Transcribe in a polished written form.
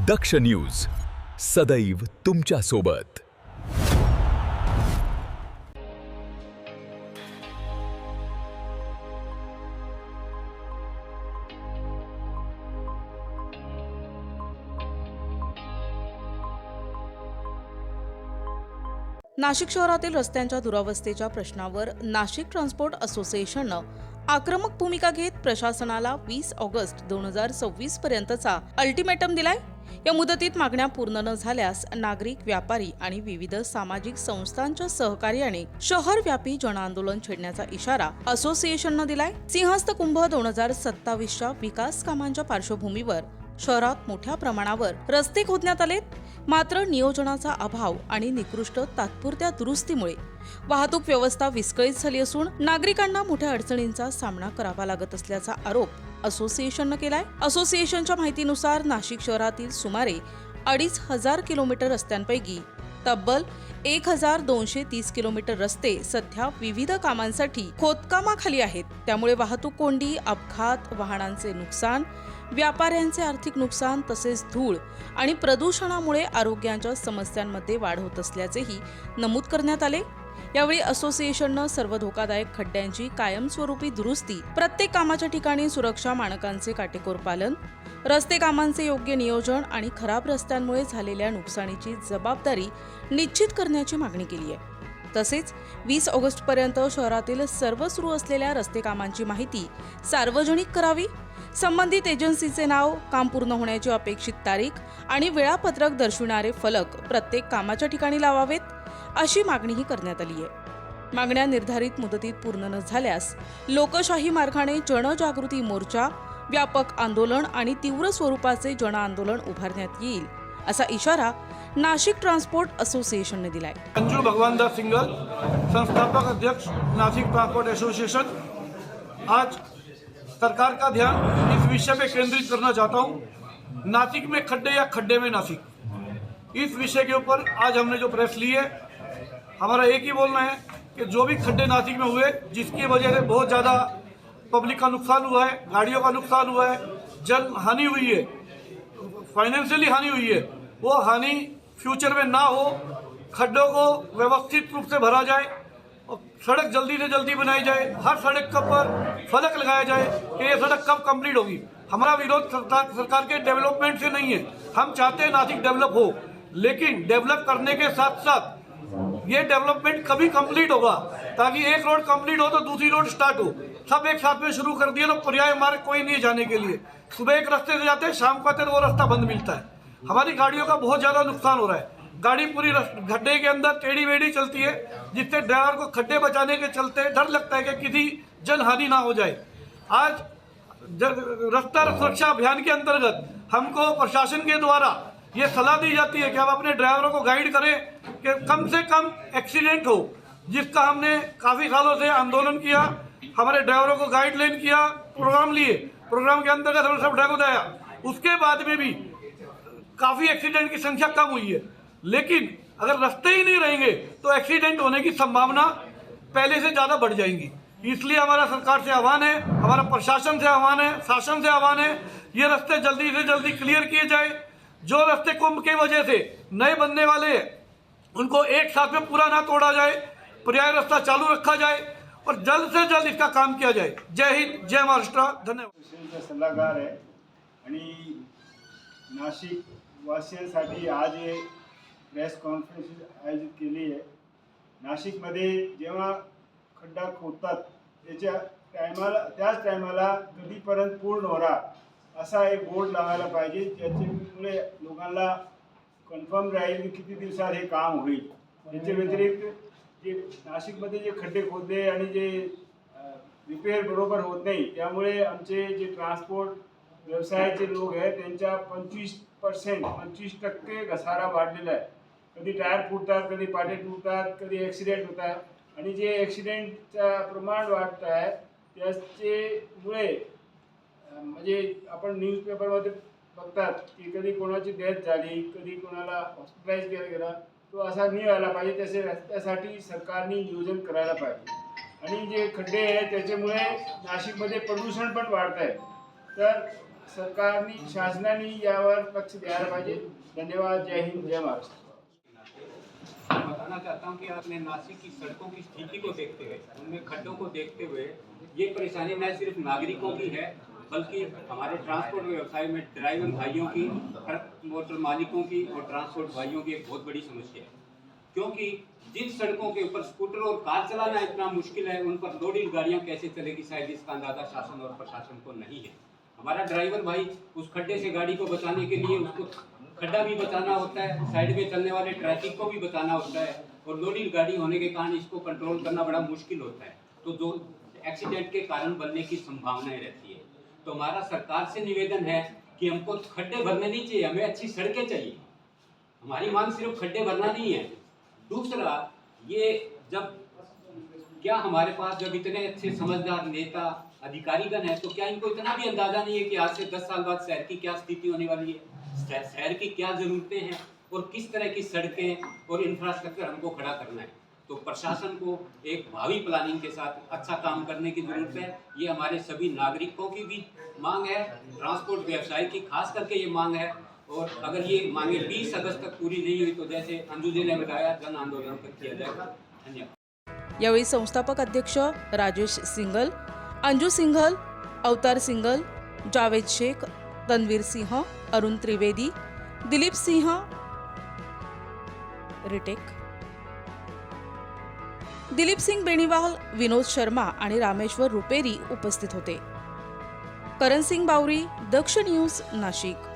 दक्ष news सदैव तुमच्या सोबत। नाशिक शहरातील रस्त्यांच्या दुरावस्थेच्या प्रश्नावर नाशिक ट्रान्सपोर्ट असोसिएशननं आक्रमक भूमिका घेत प्रशासनाला 20 ऑगस्ट 2026 पर्यंतचा अल्टिमेटम दिलाय। या मुदतीत मागण्या पूर्ण न झाल्यास नागरिक, व्यापारी आणि विविध सामाजिक संस्थांच्या सहकार्याने शहरव्यापी जनआंदोलन छेडण्याचा इशारा असोसिएशननं दिलाय। सिंहस्थ कुंभ 2027च्या विकास कामांच्या पार्श्वभूमीवर शहरात मोठ्या प्रमाणावर रस्ते खोदण्यात आलेत, मात्र नियोजनाचा अभाव आणि निकृष्ट तात्पुरत्या दुरुस्तीमुळे वाहतूक व्यवस्था विस्कळीत झाली असून नागरिकांना मोठ्या अडचणींचा सामना करावा लागत असल्याचा आरोप असोसिएशननं केलाय। असोसिएशनच्या माहितीनुसार नाशिक शहरातील सुमारे 2500 किलोमीटर रस्त्यांपैकी तब्बल 1230 किलोमीटर रस्ते सध्या विविध कामांसाठी खोदकामाखाली आहेत। त्यामुळे वाहतूक कोंडी, अपघात, वाहनांचे नुकसान, व्यापाऱ्यांचे आर्थिक नुकसान तसेच धूळ आणि प्रदूषणामुळे आरोग्याच्या समस्यांमध्ये वाढ होत असल्याचेही नमूद करण्यात आले। यावेळी असोसिएशननं सर्व धोकादायक खड्ड्यांची कायमस्वरूपी दुरुस्ती, प्रत्येक कामाच्या ठिकाणी सुरक्षा मानकांचे काटेकोर पालन, रस्ते कामांचे योग्य नियोजन आणि खराब रस्त्यांमुळे झालेल्या नुकसानीची जबाबदारी निश्चित करण्याची मागणी केली आहे। तसेच 20 ऑगस्ट पर्यंत शहरातील सर्व सुरू असलेल्या रस्ते कामांची माहिती सार्वजनिक करावी, संबंधित एजन्सीचे नाव, काम पूर्ण होण्याची अपेक्षित तारीख आणि वेळापत्रक दर्शविणारे फलक प्रत्येक कामाच्या ठिकाणी लावावेत, अशी मागणीही करण्यात आली आहे। मागण्या निर्धारित मुदतीत पूर्ण न झाल्यास लोकशाही मार्गाने जनजागृती मोर्चा, व्यापक आंदोलन आणि तीव्र स्वरूपाचे जनआंदोलन उभारण्यात येईल, असा इशारा नाशिक ट्रान्सपोर्ट असोसिएशनने दिलाय। अंजू भगवानदास सिंगल, संस्थापक अध्यक्ष नासिक ट्रांसपोर्ट एसोसिएशन। आज सरकार का ध्यान इस विषय पे केंद्रित करना चाहता हूँ, नासिक में खड्डे या खड्डे में नासिक। इस विषय के ऊपर आज हमने जो प्रेस ली है, हमारा एक ही बोलना है कि जो भी खड्डे नासिक में हुए, जिसकी वजह से बहुत ज़्यादा पब्लिक का नुकसान हुआ है, गाड़ियों का नुकसान हुआ है, जन हानि हुई है, फाइनेंशियली हानि हुई है, वो हानि फ्यूचर में ना हो, खड्डों को व्यवस्थित रूप से भरा जाए और सड़क जल्दी से जल्दी बनाई जाए। हर सड़क पर फलक लगाया जाए कि ये सड़क कब कंप्लीट होगी। हमारा विरोध सरकार के डेवलपमेंट से नहीं है, हम चाहते हैं नासिक डेवलप हो, लेकिन डेवलप करने के साथ साथ ये डेवलपमेंट कभी कंप्लीट होगा, ताकि एक रोड कंप्लीट हो तो दूसरी रोड स्टार्ट हो। सब एक साथ में शुरू कर दिए तो पर्याय मार्ग कोई नहीं जाने के लिए। सुबह एक रास्ते से जाते हैं, शाम को आते तो वो रास्ता बंद मिलता है। हमारी गाड़ियों का बहुत ज़्यादा नुकसान हो रहा है। गाड़ी पूरी गड्ढे के अंदर टेढ़ी मेढ़ी चलती है, जिससे ड्राइवर को खड्डे बचाने के चलते डर लगता है कि किसी जनहानि ना हो जाए। आज रास्ता सुरक्षा अभियान के अंतर्गत हमको प्रशासन के द्वारा ये सलाह दी जाती है कि हम अपने ड्राइवरों को गाइड करें कि कम से कम एक्सीडेंट हो, जिसका हमने काफ़ी सालों से आंदोलन किया, हमारे ड्राइवरों को गाइडलाइन किया, प्रोग्राम लिए, प्रोग्राम के अंतर्गत हमने सब ड्राइवर दिया। उसके बाद में भी काफ़ी एक्सीडेंट की संख्या कम हुई है, लेकिन अगर रास्ते ही नहीं रहेंगे तो एक्सीडेंट होने की संभावना पहले से ज़्यादा बढ़ जाएंगी। इसलिए हमारा सरकार से आह्वान है, हमारा प्रशासन से आह्वान है, शासन से आह्वान है, ये रास्ते जल्दी से जल्दी क्लियर किए जाए। जो रास्ते कुंभ की वजह से नए बनने वाले हैं, उनको एक साथ में पूरा ना तोड़ा जाए, पर्याय रास्ता चालू रखा जाए और जल्द से जल्द इसका काम किया जाए। जय हिंद, जय महाराष्ट्र, धन्यवाद। सल्लागार आहे आणि नाशिक वासियांसाठी आज हे प्रेस कॉन्फरन्स आयोजित केली आहे। नाशिकमध्ये जेव्हा खड्डा खोदतात त्याच टायमाला कधीपर्यंत पूर्ण होणार असा एक बोर्ड लावायला पाहिजे, ज्याच्यामुळे लोकांना कन्फर्म राहील की किती दिवसात हे काम होईल। याच्या व्यतिरिक्त जे नाशिकमध्ये जे खड्डे खोदले आणि जे रिपेअर बरोबर होत नाही, त्यामुळे आमचे जे ट्रान्सपोर्ट व्यवसायाचे लोक आहेत त्यांच्या 25% घसारा वाढलेला आहे। कधी टायर फुटतात, कधी पाटे तुटतात, कधी ॲक्सिडेंट होतात आणि जे ॲक्सिडेंटचं प्रमाण वाढत आहे त्याच्यामुळे म्हणजे आपण न्यूजपेपरमध्ये बघतात की कधी कोणाची डेथ झाली, कधी कोणाला हॉस्पिटलाइज केला गेला, तो असा नाही व्हायला पाहिजे। त्यासाठी सरकारने नियोजन करायला पाहिजे। आणि जे खड्डे आहेत त्याच्यामुळे नाशिकमध्ये प्रदूषण पण वाढत आहे। तर सरकारने शासनाने यावर लक्ष द्यायला पाहिजे. धन्यवाद. जय हिंद, जय महाराष्ट्र. बताना चाहता हूं कि आपने नासिक की सड़कों की स्थिति को देखते हुए, उनमें खड्डों को देखते हुए, ये परेशानी न सिर्फ नागरिकों की है बल्कि हमारे ट्रांसपोर्ट व्यवसाय में ड्राइवर भाइयों की, ट्रक मोटर मालिकों की और ट्रांसपोर्ट भाइयों की एक बहुत बड़ी समस्या है. क्योंकि जिन सड़कों के ऊपर स्कूटर और कार चलाना इतना मुश्किल है, उन पर लोडेड गाड़ियां कैसे चलेगी, शायद इसका अंदाजा शासन और प्रशासन को नहीं है. हमारा ड्राइवर भाई उस खड्डे से गाड़ी को बचाने के लिए उसको खड्डा भी बचाना होता है, साइड में चलने वाले ट्रैफिक को भी बचाना होता है, और लोडेड गाड़ी होने के कारण इसको कंट्रोल करना बड़ा मुश्किल होता है. तो जो एक्सीडेंट के कारण बनने की संभावनाएं रहती है. तो हमारा सरकार से निवेदन है कि हमको खड्डे भरने नहीं चाहिए, हमें अच्छी सड़कें चाहिए. हमारी मांग सिर्फ खड्डे भरना नहीं है. दूसरा, ये जब क्या हमारे पास जब इतने अच्छे समझदार नेता अधिकारीगण है, तो क्या इनको इतना भी अंदाजा नहीं है कि आज से 10 साल बाद शहर की क्या स्थिति होने वाली है, शहर की क्या जरूरतें हैं और किस तरह की सड़कें और इंफ्रास्ट्रक्चर हमको खड़ा करना है. तो प्रशासन को एक भावी प्लानिंग के साथ अच्छा काम करने की जरूरत है. ये हमारे सभी नागरिकों की भी मांग है, ट्रांसपोर्ट व्यवसाय की खास करके ये मांग है. और अगर ये मांगे 20 अगस्त तक पूरी नहीं हुई तो जैसे अंजू जी ने बताया, जन आंदोलन तक किया जाएगा. धन्यवाद. यावेळी संस्थापक अध्यक्ष राजेश सिंगल, अंजू सिंघल, अवतार सिंगल, जावेद शेख, तन्वीर सिंह, अरुण त्रिवेदी, दिलीप सिंह रिटेक, दिलीप सिंग बेनीवाल, विनोद शर्मा आणि रामेश्वर रुपेरी उपस्थित होते. करण सिंग बावरी, दक्ष न्यूज, नाशिक.